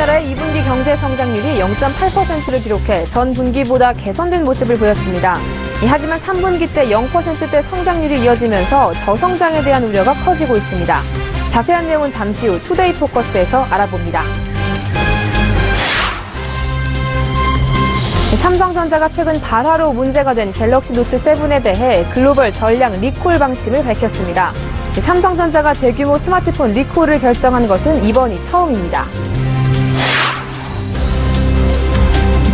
우리나라의 2분기 경제 성장률이 0.8%를 기록해 전 분기보다 개선된 모습을 보였습니다. 하지만 3분기째 0%대 성장률이 이어지면서 저성장에 대한 우려가 커지고 있습니다. 자세한 내용은 잠시 후 투데이 포커스에서 알아봅니다. 삼성전자가 최근 발화로 문제가 된 갤럭시 노트 7에 대해 글로벌 전량 리콜 방침을 밝혔습니다. 삼성전자가 대규모 스마트폰 리콜을 결정한 것은 이번이 처음입니다.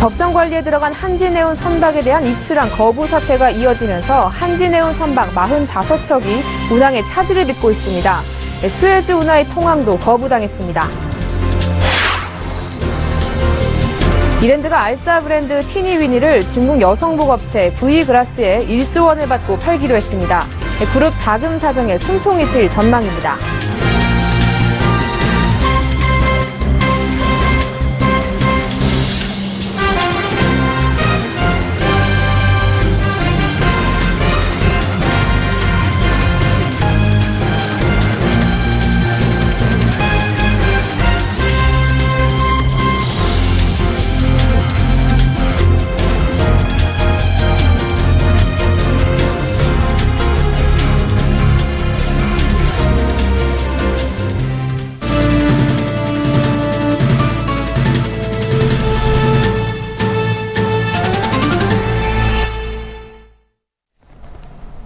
법정 관리에 들어간 한진해운 선박에 대한 입출항 거부 사태가 이어지면서 한진해운 선박 45척이 운항에 차질을 빚고 있습니다. 수에즈 운하의 통항도 거부당했습니다. 이랜드가 알짜 브랜드 티니위니를 중국 여성복 업체 V그라스에 1조 원을 받고 팔기로 했습니다. 그룹 자금 사정에 숨통이 트일 전망입니다.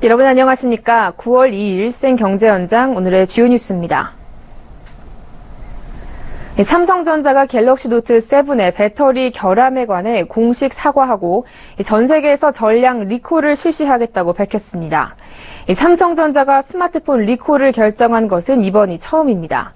여러분 안녕하십니까. 9월 2일 생경제연장 오늘의 주요 뉴스입니다. 삼성전자가 갤럭시 노트 7의 배터리 결함에 관해 공식 사과하고 전 세계에서 전량 리콜을 실시하겠다고 밝혔습니다. 삼성전자가 스마트폰 리콜을 결정한 것은 이번이 처음입니다.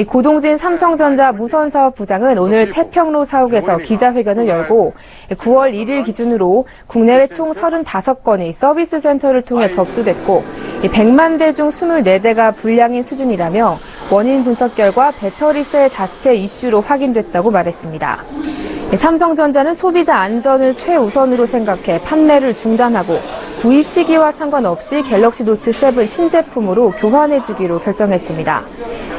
고동진 삼성전자 무선사업 부장은 오늘 태평로 사옥에서 기자회견을 열고 9월 1일 기준으로 국내외 총 35건이 서비스 센터를 통해 접수됐고 100만 대 중 24대가 불량인 수준이라며 원인 분석 결과 배터리세 자체 이슈로 확인됐다고 말했습니다. 삼성전자는 소비자 안전을 최우선으로 생각해 판매를 중단하고 구입 시기와 상관없이 갤럭시 노트 7 신제품으로 교환해주기로 결정했습니다.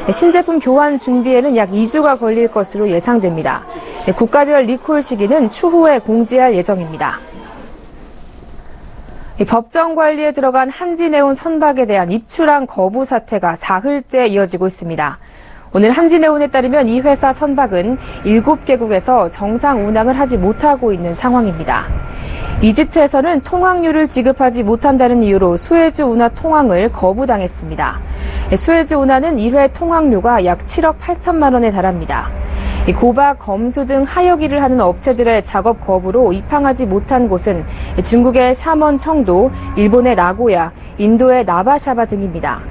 신제품 교환 준비에는 약 2주가 걸릴 것으로 예상됩니다. 국가별 리콜 시기는 추후에 공지할 예정입니다. 법정 관리에 들어간 한진해운 선박에 대한 입출항 거부 사태가 사흘째 이어지고 있습니다. 오늘 한진해운에 따르면 이 회사 선박은 7개국에서 정상 운항을 하지 못하고 있는 상황입니다. 이집트에서는 통항료를 지급하지 못한다는 이유로 수에즈 운하 통항을 거부당했습니다. 수에즈 운하는 1회 통항료가 약 7억 8천만 원에 달합니다. 고박, 검수 등 하역 일을 하는 업체들의 작업 거부로 입항하지 못한 곳은 중국의 샤먼 청도, 일본의 나고야, 인도의 나바샤바 등입니다.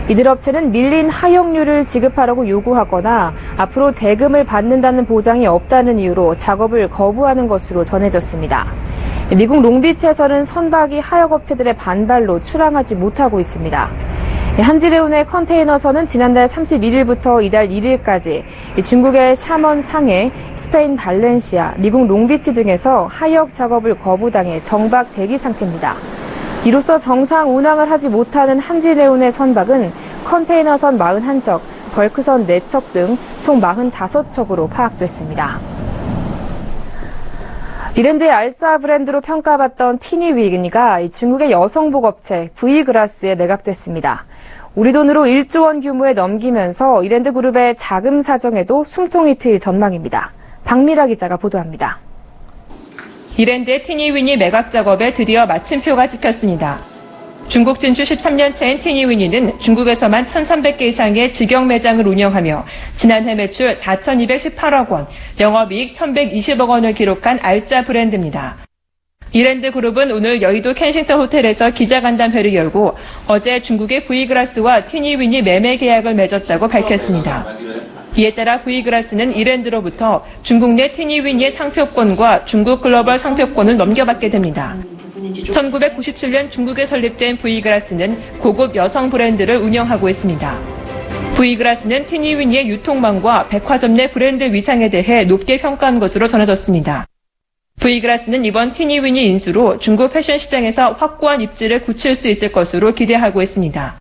이들 업체는 밀린 하역료를 지급하라고 요구하거나 앞으로 대금을 받는다는 보장이 없다는 이유로 작업을 거부하는 것으로 전해졌습니다. 미국 롱비치에서는 선박이 하역업체들의 반발로 출항하지 못하고 있습니다. 한진해운의 컨테이너선은 지난달 31일부터 이달 1일까지 중국의 샤먼 상해, 스페인 발렌시아, 미국 롱비치 등에서 하역 작업을 거부당해 정박 대기 상태입니다. 이로써 정상 운항을 하지 못하는 한진해운의 선박은 컨테이너선 41척, 벌크선 4척 등 총 45척으로 파악됐습니다. 이랜드의 알짜 브랜드로 평가받던 티니위니가 중국의 여성복 업체 V그라스에 매각됐습니다. 우리 돈으로 1조 원 규모에 넘기면서 이랜드 그룹의 자금 사정에도 숨통이 트일 전망입니다. 박미라 기자가 보도합니다. 이랜드의 티니위니 매각 작업에 드디어 마침표가 찍혔습니다. 중국 진출 13년차인 티니위니는 중국에서만 1,300개 이상의 직영 매장을 운영하며 지난해 매출 4,218억 원, 영업이익 1,120억 원을 기록한 알짜 브랜드입니다. 이랜드 그룹은 오늘 여의도 켄싱턴 호텔에서 기자간담회를 열고 어제 중국의 V그라스와 티니위니 매매 계약을 맺었다고 밝혔습니다. 이에 따라 V그라스는 이랜드로부터 중국 내 티니위니의 상표권과 중국 글로벌 상표권을 넘겨받게 됩니다. 1997년 중국에 설립된 V그라스는 고급 여성 브랜드를 운영하고 있습니다. V그라스는 티니위니의 유통망과 백화점 내 브랜드 위상에 대해 높게 평가한 것으로 전해졌습니다. V그라스는 이번 티니위니 인수로 중국 패션 시장에서 확고한 입지를 굳힐 수 있을 것으로 기대하고 있습니다.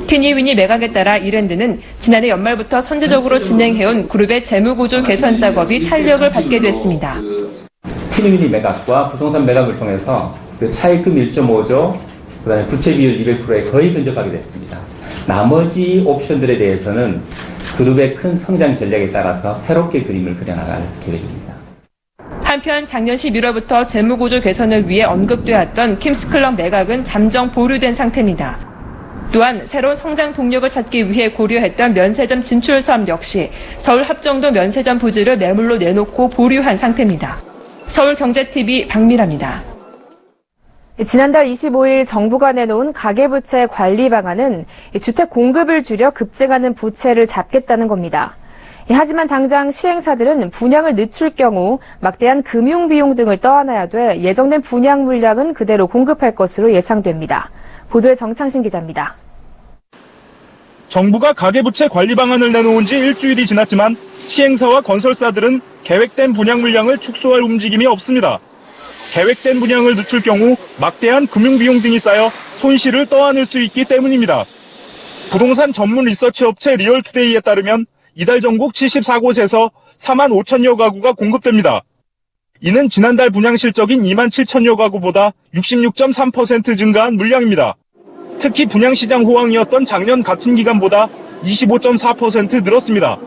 티니윈이 매각에 따라 이랜드는 지난해 연말부터 선제적으로 진행해온 그룹의 재무구조 개선 작업이 탄력을 받게 됐습니다. 티니윈이 매각과 부동산 매각을 통해서 그 차입금 1.5조, 그다음에 부채 비율 200%에 거의 근접하게 됐습니다. 나머지 옵션들에 대해서는 그룹의 큰 성장 전략에 따라서 새롭게 그림을 그려나갈 계획입니다. 한편 작년 11월부터 재무구조 개선을 위해 언급되었던 킴스클럽 매각은 잠정 보류된 상태입니다. 또한 새로운 성장 동력을 찾기 위해 고려했던 면세점 진출 사업 역시 서울 합정도 면세점 부지를 매물로 내놓고 보류한 상태입니다. 서울경제TV 박미라입니다. 지난달 25일 정부가 내놓은 가계부채 관리 방안은 주택 공급을 줄여 급증하는 부채를 잡겠다는 겁니다. 하지만 당장 시행사들은 분양을 늦출 경우 막대한 금융비용 등을 떠안아야 돼 예정된 분양 물량은 그대로 공급할 것으로 예상됩니다. 보도에 정창신 기자입니다. 정부가 가계부채 관리 방안을 내놓은 지 일주일이 지났지만 시행사와 건설사들은 계획된 분양 물량을 축소할 움직임이 없습니다. 계획된 분양을 늦출 경우 막대한 금융비용 등이 쌓여 손실을 떠안을 수 있기 때문입니다. 부동산 전문 리서치 업체 리얼투데이에 따르면 이달 전국 74곳에서 4만 5천여 가구가 공급됩니다. 이는 지난달 분양 실적인 2만 7천여 가구보다 66.3% 증가한 물량입니다. 특히 분양시장 호황이었던 작년 같은 기간보다 25.4% 늘었습니다.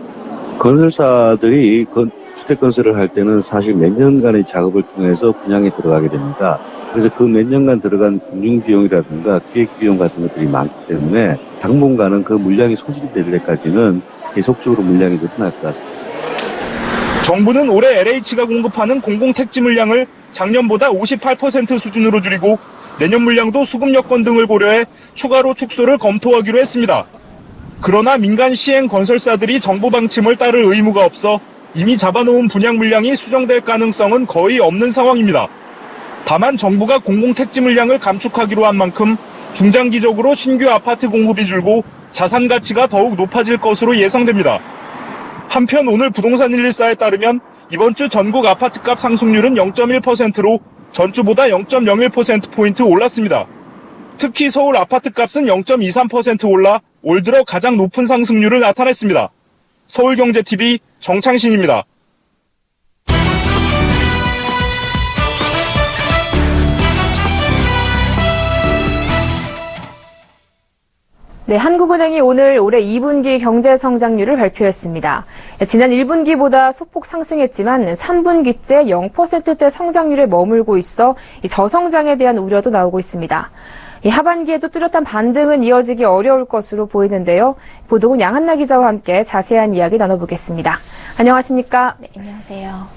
건설사들이 주택 건설을 할 때는 사실 몇 년간의 작업을 통해서 분양에 들어가게 됩니다. 그래서 그 몇 년간 들어간 금융비용이라든가 기획비용 같은 것들이 많기 때문에 당분간은 그 물량이 소진될 때까지는 계속적으로 물량이 늘어날 것 같습니다. 정부는 올해 LH가 공급하는 공공택지 물량을 작년보다 58% 수준으로 줄이고 내년 물량도 수급 여건 등을 고려해 추가로 축소를 검토하기로 했습니다. 그러나 민간 시행 건설사들이 정부 방침을 따를 의무가 없어 이미 잡아놓은 분양 물량이 수정될 가능성은 거의 없는 상황입니다. 다만 정부가 공공택지 물량을 감축하기로 한 만큼 중장기적으로 신규 아파트 공급이 줄고 자산 가치가 더욱 높아질 것으로 예상됩니다. 한편 오늘 부동산 114에 따르면 이번 주 전국 아파트값 상승률은 0.1%로 전주보다 0.01%포인트 올랐습니다. 특히 서울 아파트값은 0.23% 올라 올 들어 가장 높은 상승률을 나타냈습니다. 서울경제TV 정창신입니다. 네, 한국은행이 오늘 올해 2분기 경제 성장률을 발표했습니다. 지난 1분기보다 소폭 상승했지만 3분기째 0%대 성장률에 머물고 있어 저성장에 대한 우려도 나오고 있습니다. 하반기에도 뚜렷한 반등은 이어지기 어려울 것으로 보이는데요. 보도국 양한나 기자와 함께 자세한 이야기 나눠보겠습니다. 안녕하십니까? 네, 안녕하세요.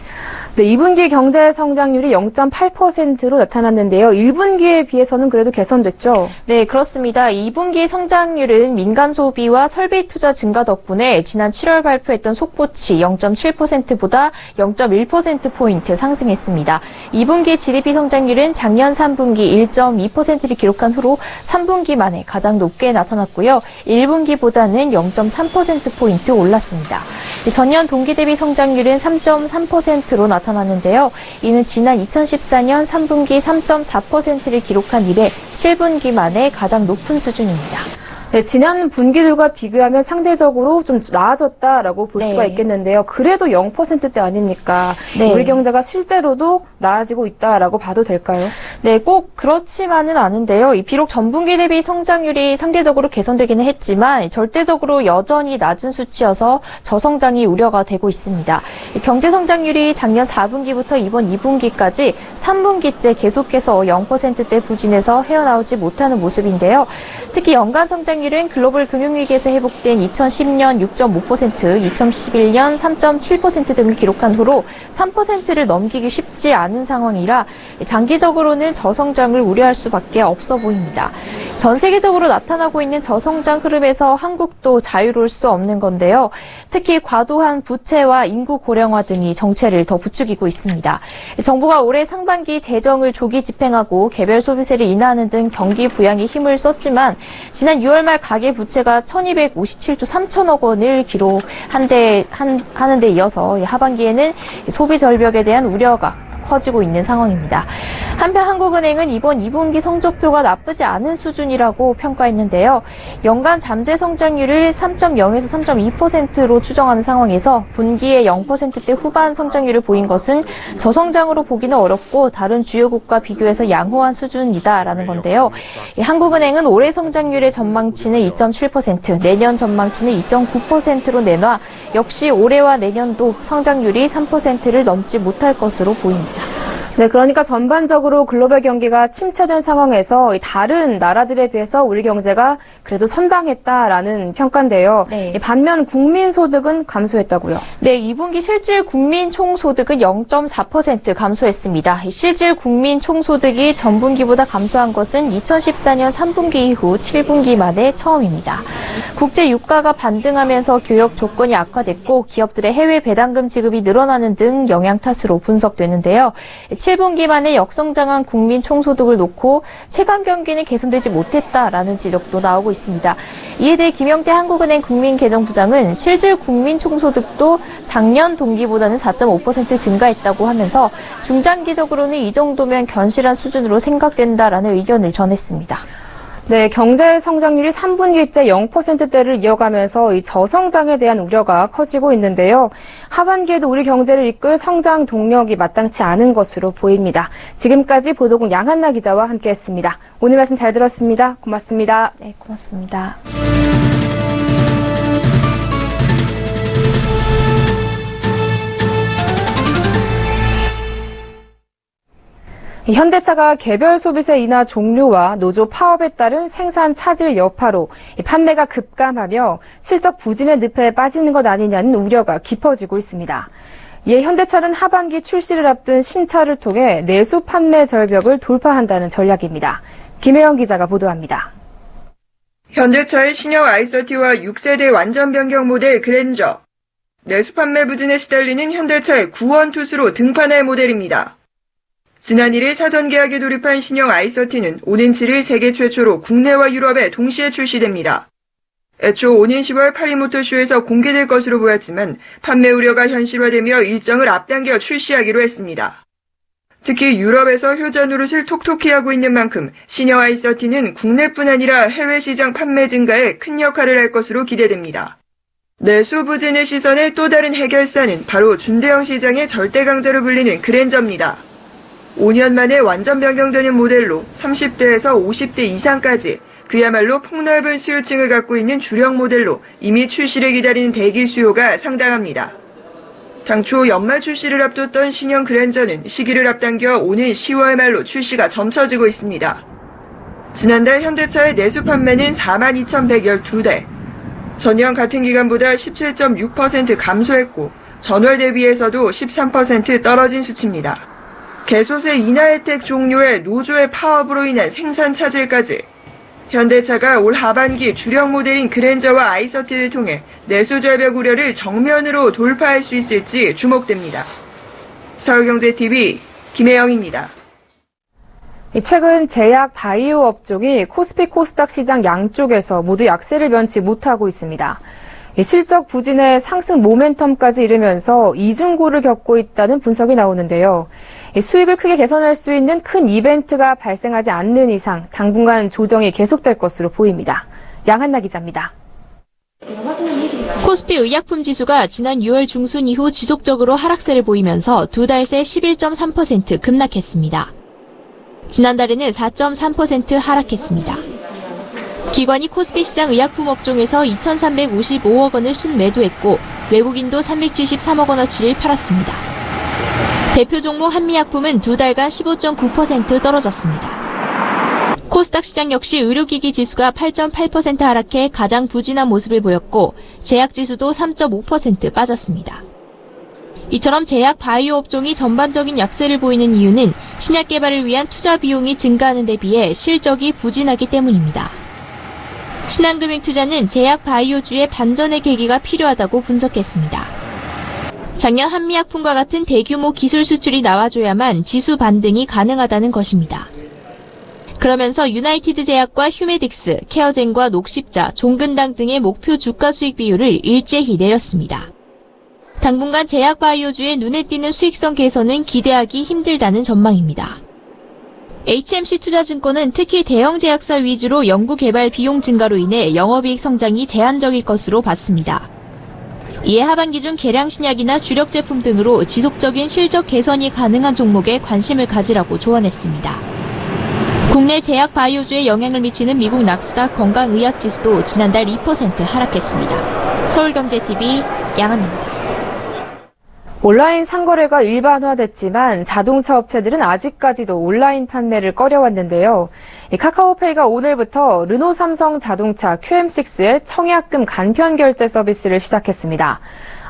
네, 2분기 경제 성장률이 0.8%로 나타났는데요. 1분기에 비해서는 그래도 개선됐죠? 네, 그렇습니다. 2분기 성장률은 민간 소비와 설비 투자 증가 덕분에 지난 7월 발표했던 속보치 0.7%보다 0.1%포인트 상승했습니다. 2분기 GDP 성장률은 작년 3분기 1.2%를 기록한 후로 3분기 만에 가장 높게 나타났고요. 1분기보다는 0.3%포인트 올랐습니다. 전년 동기 대비 성장률은 3.3%로 나타났는데요. 이는 지난 2014년 3분기 3.4%를 기록한 이래 7분기 만에 가장 높은 수준입니다. 네, 지난 분기들과 비교하면 상대적으로 좀 나아졌다라고 볼 수가 있겠는데요. 그래도 0%대 아닙니까? 네. 우리 경제가 실제로도 나아지고 있다라고 봐도 될까요? 네, 꼭 그렇지만은 않은데요. 비록 전분기 대비 성장률이 상대적으로 개선되기는 했지만 절대적으로 여전히 낮은 수치여서 저성장이 우려가 되고 있습니다. 경제 성장률이 작년 4분기부터 이번 2분기까지 3분기째 계속해서 0%대 부진에서 헤어나오지 못하는 모습인데요. 특히 연간 성장률은 글로벌 금융위기에서 회복된 2010년 6.5%, 2011년 3.7% 등을 기록한 후로 3%를 넘기기 쉽지 않은 상황이라 장기적으로는 저성장을 우려할 수밖에 없어 보입니다. 전 세계적으로 나타나고 있는 저성장 흐름에서 한국도 자유로울 수 없는 건데요. 특히 과도한 부채와 인구 고령화 등이 정체를 더 부추기고 있습니다. 정부가 올해 상반기 재정을 조기 집행하고 개별 소비세를 인하하는 등 경기 부양에 힘을 썼지만 지난 6월 말 가계 부채가 1257조 3천억 원을 기록하는 데 이어서 하반기에는 소비 절벽에 대한 우려가 커지고 있는 상황입니다. 한편 한국은행은 이번 2분기 성적표가 나쁘지 않은 수준이라고 평가했는데요. 연간 잠재 성장률을 3.0에서 3.2%로 추정하는 상황에서 분기에 0%대 후반 성장률을 보인 것은 저성장으로 보기는 어렵고 다른 주요국과 비교해서 양호한 수준이다라는 건데요. 한국은행은 올해 성장률의 전망치는 2.7%, 내년 전망치는 2.9%로 내놔 역시 올해와 내년도 성장률이 3%를 넘지 못할 것으로 보입니다. 네, 그러니까 전반적으로 글로벌 경기가 침체된 상황에서 다른 나라들에 비해서 우리 경제가 그래도 선방했다라는 평가인데요. 네. 반면 국민소득은 감소했다고요? 네, 2분기 실질 국민 총소득은 0.4% 감소했습니다. 실질 국민 총소득이 전분기보다 감소한 것은 2014년 3분기 이후 7분기 만에 처음입니다. 국제 유가가 반등하면서 교역 조건이 악화됐고 기업들의 해외 배당금 지급이 늘어나는 등 영향 탓으로 분석되는데요. 7분기 만에 역성장한 국민 총소득을 놓고 체감 경기는 개선되지 못했다라는 지적도 나오고 있습니다. 이에 대해 김영태 한국은행 국민개정부장은 실질 국민 총소득도 작년 동기보다는 4.5% 증가했다고 하면서 중장기적으로는 이 정도면 견실한 수준으로 생각된다라는 의견을 전했습니다. 네, 경제 성장률이 3분기째 0%대를 이어가면서 이 저성장에 대한 우려가 커지고 있는데요. 하반기에도 우리 경제를 이끌 성장 동력이 마땅치 않은 것으로 보입니다. 지금까지 보도국 양한나 기자와 함께했습니다. 오늘 말씀 잘 들었습니다. 고맙습니다. 네, 고맙습니다. 현대차가 개별 소비세 인하 종료와 노조 파업에 따른 생산 차질 여파로 판매가 급감하며 실적 부진의 늪에 빠지는 것 아니냐는 우려가 깊어지고 있습니다. 이에 현대차는 하반기 출시를 앞둔 신차를 통해 내수 판매 절벽을 돌파한다는 전략입니다. 김혜영 기자가 보도합니다. 현대차의 신형 i30와 6세대 완전 변경 모델 그랜저. 내수 판매 부진에 시달리는 현대차의 구원투수로 등판할 모델입니다. 지난 1일 사전 계약에 돌입한 신형 i30는 오는 7일 세계 최초로 국내와 유럽에 동시에 출시됩니다. 애초 오는 10월 파리모터쇼에서 공개될 것으로 보였지만 판매 우려가 현실화되며 일정을 앞당겨 출시하기로 했습니다. 특히 유럽에서 효자 노릇을 톡톡히 하고 있는 만큼 신형 i30는 국내뿐 아니라 해외 시장 판매 증가에 큰 역할을 할 것으로 기대됩니다. 내수 부진을 씻어낼 또 다른 해결사는 바로 준대형 시장의 절대 강자로 불리는 그랜저입니다. 5년 만에 완전 변경되는 모델로 30대에서 50대 이상까지 그야말로 폭넓은 수요층을 갖고 있는 주력 모델로 이미 출시를 기다리는 대기 수요가 상당합니다. 당초 연말 출시를 앞뒀던 신형 그랜저는 시기를 앞당겨 오는 10월 말로 출시가 점쳐지고 있습니다. 지난달 현대차의 내수 판매는 42,112대, 전년 같은 기간보다 17.6% 감소했고 전월 대비해서도 13% 떨어진 수치입니다. 개소세 인하 혜택 종료에 노조의 파업으로 인한 생산 차질까지 현대차가 올 하반기 주력 모델인 그랜저와 i30를 통해 내수 절벽 우려를 정면으로 돌파할 수 있을지 주목됩니다. 서울경제TV 김혜영입니다. 최근 제약 바이오 업종이 코스피 코스닥 시장 양쪽에서 모두 약세를 면치 못하고 있습니다. 실적 부진의 상승 모멘텀까지 이르면서 이중고를 겪고 있다는 분석이 나오는데요. 수익을 크게 개선할 수 있는 큰 이벤트가 발생하지 않는 이상 당분간 조정이 계속될 것으로 보입니다. 양한나 기자입니다. 코스피 의약품 지수가 지난 6월 중순 이후 지속적으로 하락세를 보이면서 두 달 새 11.3% 급락했습니다. 지난달에는 4.3% 하락했습니다. 기관이 코스피 시장 의약품 업종에서 2,355억 원을 순매도했고 외국인도 373억 원어치를 팔았습니다. 대표 종목 한미약품은 두 달간 15.9% 떨어졌습니다. 코스닥 시장 역시 의료기기 지수가 8.8% 하락해 가장 부진한 모습을 보였고 제약 지수도 3.5% 빠졌습니다. 이처럼 제약 바이오 업종이 전반적인 약세를 보이는 이유는 신약 개발을 위한 투자 비용이 증가하는 데 비해 실적이 부진하기 때문입니다. 신한금융투자는 제약 바이오주의 반전의 계기가 필요하다고 분석했습니다. 작년 한미약품과 같은 대규모 기술 수출이 나와줘야만 지수 반등이 가능하다는 것입니다. 그러면서 유나이티드 제약과 휴메딕스, 케어젠과 녹십자, 종근당 등의 목표 주가 수익 비율을 일제히 내렸습니다. 당분간 제약 바이오주의 눈에 띄는 수익성 개선은 기대하기 힘들다는 전망입니다. HMC 투자증권은 특히 대형 제약사 위주로 연구개발 비용 증가로 인해 영업이익 성장이 제한적일 것으로 봤습니다. 이에 하반기 중 계량 신약이나 주력 제품 등으로 지속적인 실적 개선이 가능한 종목에 관심을 가지라고 조언했습니다. 국내 제약 바이오주에 영향을 미치는 미국 낙스닥 건강의학지수도 지난달 2% 하락했습니다. 서울경제TV 양한입니다. 온라인 상거래가 일반화됐지만 자동차 업체들은 아직까지도 온라인 판매를 꺼려왔는데요. 카카오페이가 오늘부터 르노 삼성 자동차 QM6의 청약금 간편 결제 서비스를 시작했습니다.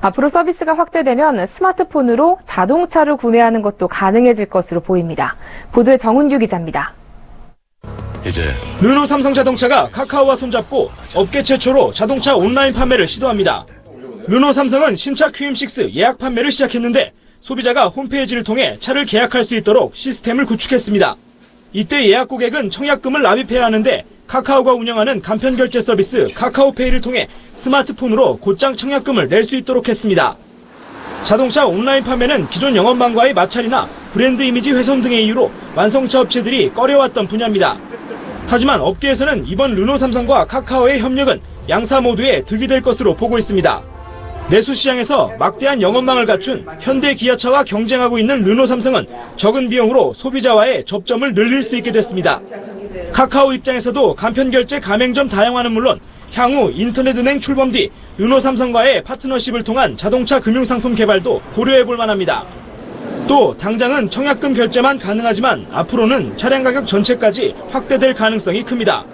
앞으로 서비스가 확대되면 스마트폰으로 자동차를 구매하는 것도 가능해질 것으로 보입니다. 보도에 정은규 기자입니다. 이제 르노 삼성 자동차가 카카오와 손잡고 업계 최초로 자동차 온라인 판매를 시도합니다. 르노 삼성은 신차 QM6 예약 판매를 시작했는데 소비자가 홈페이지를 통해 차를 계약할 수 있도록 시스템을 구축했습니다. 이때 예약 고객은 청약금을 납입해야 하는데 카카오가 운영하는 간편 결제 서비스 카카오페이를 통해 스마트폰으로 곧장 청약금을 낼 수 있도록 했습니다. 자동차 온라인 판매는 기존 영업망과의 마찰이나 브랜드 이미지 훼손 등의 이유로 완성차 업체들이 꺼려왔던 분야입니다. 하지만 업계에서는 이번 르노 삼성과 카카오의 협력은 양사 모두에 득이 될 것으로 보고 있습니다. 내수시장에서 막대한 영업망을 갖춘 현대 기아차와 경쟁하고 있는 르노 삼성은 적은 비용으로 소비자와의 접점을 늘릴 수 있게 됐습니다. 카카오 입장에서도 간편결제 가맹점 다양화는 물론 향후 인터넷은행 출범 뒤 르노 삼성과의 파트너십을 통한 자동차 금융상품 개발도 고려해볼 만합니다. 또 당장은 청약금 결제만 가능하지만 앞으로는 차량 가격 전체까지 확대될 가능성이 큽니다.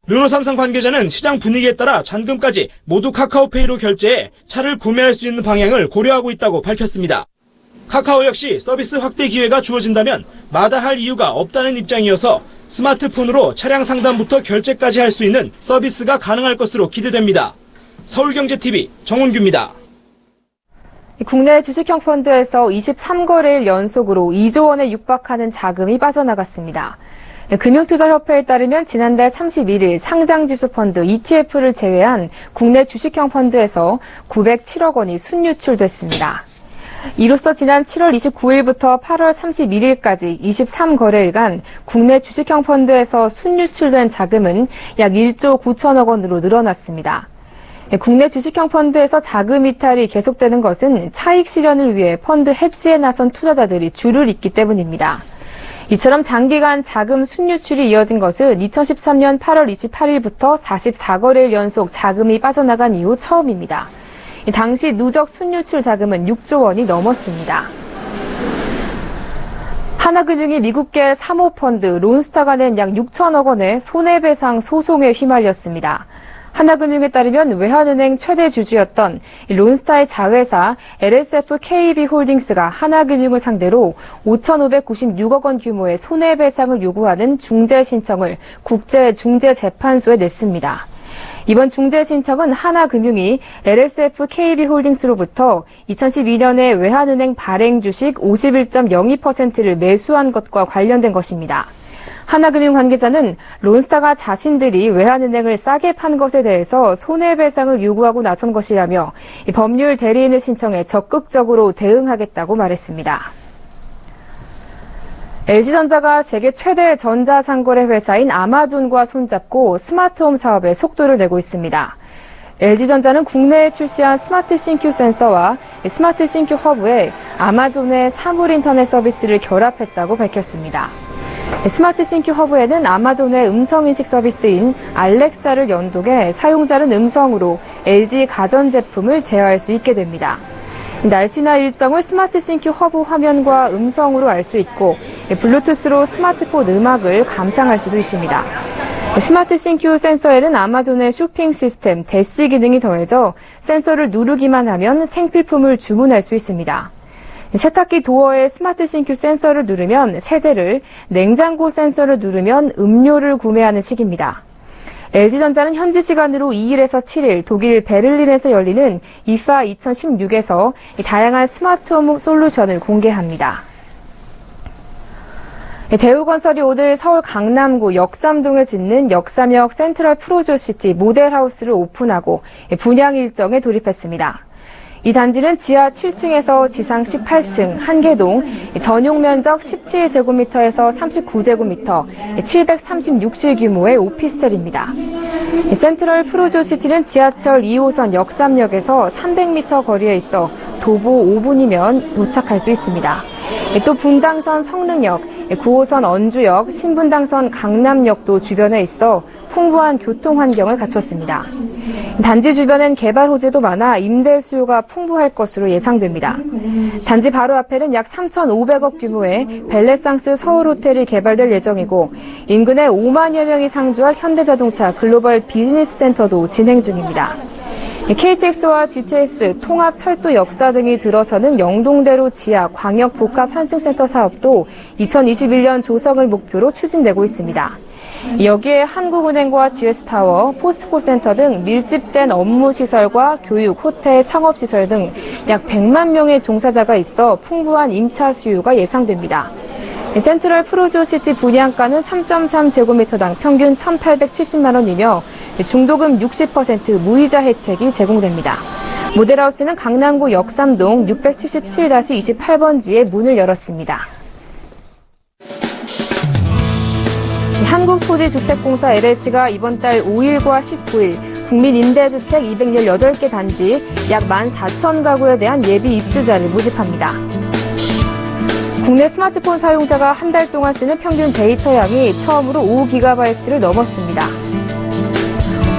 르노 삼성 관계자는 시장 분위기에 따라 잔금까지 모두 카카오페이로 결제해 차를 구매할 수 있는 방향을 고려하고 있다고 밝혔습니다. 카카오 역시 서비스 확대 기회가 주어진다면 마다할 이유가 없다는 입장이어서 스마트폰으로 차량 상담부터 결제까지 할 수 있는 서비스가 가능할 것으로 기대됩니다. 서울경제TV 정은규입니다. 국내 주식형 펀드에서 23거래일 연속으로 2조 원에 육박하는 자금이 빠져나갔습니다. 금융투자협회에 따르면 지난달 31일 상장지수 펀드 ETF를 제외한 국내 주식형 펀드에서 907억 원이 순유출됐습니다. 이로써 지난 7월 29일부터 8월 31일까지 23거래일간 국내 주식형 펀드에서 순유출된 자금은 약 1조 9천억 원으로 늘어났습니다. 국내 주식형 펀드에서 자금 이탈이 계속되는 것은 차익 실현을 위해 펀드 해지에 나선 투자자들이 줄을 잇기 때문입니다. 이처럼 장기간 자금 순유출이 이어진 것은 2013년 8월 28일부터 44거래일 연속 자금이 빠져나간 이후 처음입니다. 당시 누적 순유출 자금은 6조 원이 넘었습니다. 하나금융이 미국계 사모펀드 론스타가 낸 약 6천억 원의 손해배상 소송에 휘말렸습니다. 하나금융에 따르면 외환은행 최대 주주였던 론스타의 자회사 LSFKB홀딩스가 하나금융을 상대로 5,596억 원 규모의 손해배상을 요구하는 중재 신청을 국제중재재판소에 냈습니다. 이번 중재 신청은 하나금융이 LSFKB홀딩스로부터 2012년에 외환은행 발행 주식 51.02%를 매수한 것과 관련된 것입니다. 하나금융 관계자는 론스타가 자신들이 외환은행을 싸게 판 것에 대해서 손해배상을 요구하고 나선 것이라며 법률 대리인을 신청해 적극적으로 대응하겠다고 말했습니다. LG전자가 세계 최대 전자상거래 회사인 아마존과 손잡고 스마트홈 사업에 속도를 내고 있습니다. LG전자는 국내에 출시한 스마트 싱큐 센서와 스마트 싱큐 허브에 아마존의 사물 인터넷 서비스를 결합했다고 밝혔습니다. 스마트 싱큐 허브에는 아마존의 음성인식 서비스인 알렉사를 연동해 사용자는 음성으로 LG 가전제품을 제어할 수 있게 됩니다. 날씨나 일정을 스마트 싱큐 허브 화면과 음성으로 알 수 있고 블루투스로 스마트폰 음악을 감상할 수도 있습니다. 스마트 싱큐 센서에는 아마존의 쇼핑 시스템 대시 기능이 더해져 센서를 누르기만 하면 생필품을 주문할 수 있습니다. 세탁기 도어에 스마트 싱큐 센서를 누르면 세제를, 냉장고 센서를 누르면 음료를 구매하는 식입니다. LG전자는 현지 시간으로 2일에서 7일 독일 베를린에서 열리는 IFA 2016에서 다양한 스마트홈 솔루션을 공개합니다. 대우건설이 오늘 서울 강남구 역삼동에 짓는 역삼역 센트럴 프로졸시티 모델하우스를 오픈하고 분양 일정에 돌입했습니다. 이 단지는 지하 7층에서 지상 18층, 한개동, 전용 면적 17제곱미터에서 39제곱미터, 736실 규모의 오피스텔입니다. 센트럴 프루조시티는 지하철 2호선 역삼역에서 300m 거리에 있어 도보 5분이면 도착할 수 있습니다. 또 분당선 성능역, 9호선 언주역, 신분당선 강남역도 주변에 있어 풍부한 교통 환경을 갖췄습니다. 단지 주변엔 개발 호재도 많아 임대 수요가 풍부할 것으로 예상됩니다. 단지 바로 앞에는 약 3,500억 규모의 벨레상스 서울호텔이 개발될 예정이고 인근에 5만여 명이 상주할 현대자동차 글로벌 비즈니스 센터도 진행 중입니다. KTX와 GTX, 통합철도 역사 등이 들어서는 영동대로 지하 광역복합환승센터 사업도 2021년 조성을 목표로 추진되고 있습니다. 여기에 한국은행과 GS타워, 포스코센터 등 밀집된 업무시설과 교육, 호텔, 상업시설 등 약 100만 명의 종사자가 있어 풍부한 임차 수요가 예상됩니다. 센트럴 프루조시티 분양가는 3.3제곱미터당 평균 1,870만 원이며 중도금 60% 무이자 혜택이 제공됩니다. 모델하우스는 강남구 역삼동 677-28번지에 문을 열었습니다. 한국토지주택공사 LH가 이번 달 5일과 19일 국민임대주택 218개 단지 약 14,000가구에 대한 예비 입주자를 모집합니다. 국내 스마트폰 사용자가 한 달 동안 쓰는 평균 데이터 양이 처음으로 5GB를 넘었습니다.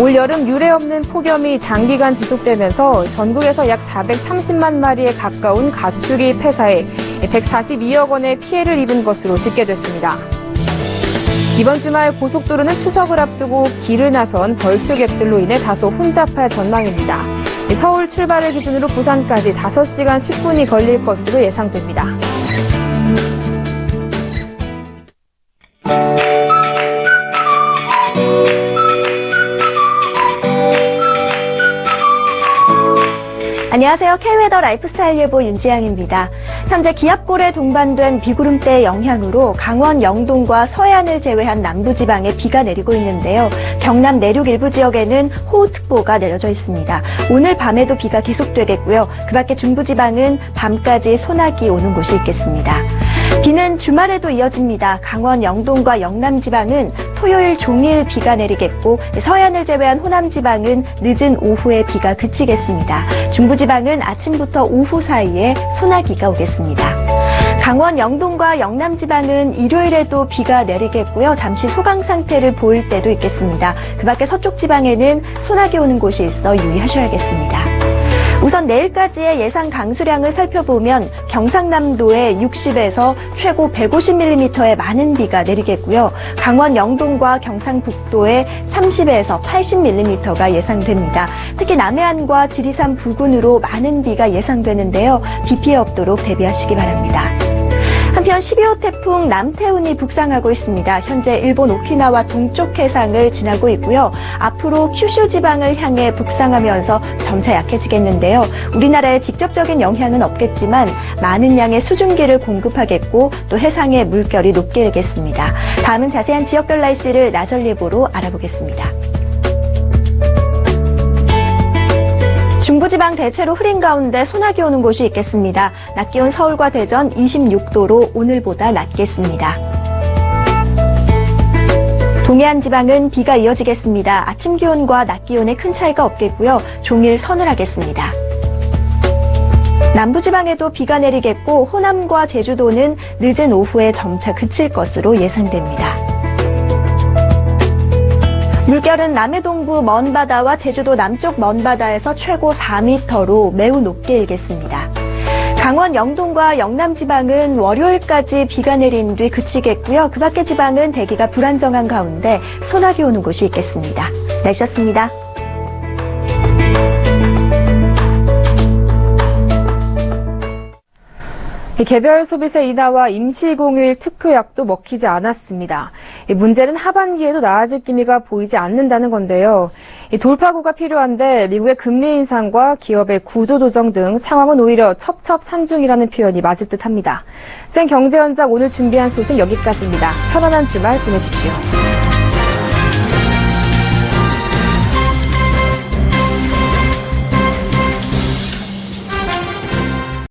올 여름 유례 없는 폭염이 장기간 지속되면서 전국에서 약 430만 마리에 가까운 가축이 폐사해 142억 원의 피해를 입은 것으로 집계됐습니다. 이번 주말 고속도로는 추석을 앞두고 길을 나선 벌초객들로 인해 다소 혼잡할 전망입니다. 서울 출발을 기준으로 부산까지 5시간 10분이 걸릴 것으로 예상됩니다. 안녕하세요. K웨더 라이프스타일 예보 윤지향입니다. 현재 기압골에 동반된 비구름대의 영향으로 강원 영동과 서해안을 제외한 남부지방에 비가 내리고 있는데요. 경남 내륙 일부 지역에는 호우특보가 내려져 있습니다. 오늘 밤에도 비가 계속되겠고요. 그 밖에 중부지방은 밤까지 소나기 오는 곳이 있겠습니다. 비는 주말에도 이어집니다. 강원 영동과 영남 지방은 토요일 종일 비가 내리겠고 서해안을 제외한 호남 지방은 늦은 오후에 비가 그치겠습니다. 중부 지방은 아침부터 오후 사이에 소나기가 오겠습니다. 강원 영동과 영남 지방은 일요일에도 비가 내리겠고요. 잠시 소강 상태를 보일 때도 있겠습니다. 그 밖에 서쪽 지방에는 소나기 오는 곳이 있어 유의하셔야겠습니다. 우선 내일까지의 예상 강수량을 살펴보면 경상남도에 60에서 최고 150mm의 많은 비가 내리겠고요. 강원 영동과 경상북도에 30에서 80mm가 예상됩니다. 특히 남해안과 지리산 부근으로 많은 비가 예상되는데요. 비 피해 없도록 대비하시기 바랍니다. 한편 12호 태풍 남태운이 북상하고 있습니다. 현재 일본 오키나와 동쪽 해상을 지나고 있고요. 앞으로 큐슈 지방을 향해 북상하면서 점차 약해지겠는데요. 우리나라에 직접적인 영향은 없겠지만 많은 양의 수증기를 공급하겠고 또 해상의 물결이 높게 일겠습니다. 다음은 자세한 지역별 날씨를 나절 예보로 알아보겠습니다. 중부지방 대체로 흐린 가운데 소나기 오는 곳이 있겠습니다. 낮 기온 서울과 대전 26도로 오늘보다 낮겠습니다. 동해안 지방은 비가 이어지겠습니다. 아침 기온과 낮 기온에 큰 차이가 없겠고요. 종일 서늘하겠습니다. 남부지방에도 비가 내리겠고 호남과 제주도는 늦은 오후에 점차 그칠 것으로 예상됩니다. 물결은 남해 동부 먼바다와 제주도 남쪽 먼바다에서 최고 4m로 매우 높게 일겠습니다. 강원 영동과 영남 지방은 월요일까지 비가 내린 뒤 그치겠고요. 그 밖의 지방은 대기가 불안정한 가운데 소나기 오는 곳이 있겠습니다. 날씨였습니다. 개별 소비세 인하와 임시공휴일 특효약도 먹히지 않았습니다. 문제는 하반기에도 나아질 기미가 보이지 않는다는 건데요. 돌파구가 필요한데 미국의 금리 인상과 기업의 구조조정 등 상황은 오히려 첩첩산중이라는 표현이 맞을 듯합니다. 생경제연작 오늘 준비한 소식 여기까지입니다. 편안한 주말 보내십시오.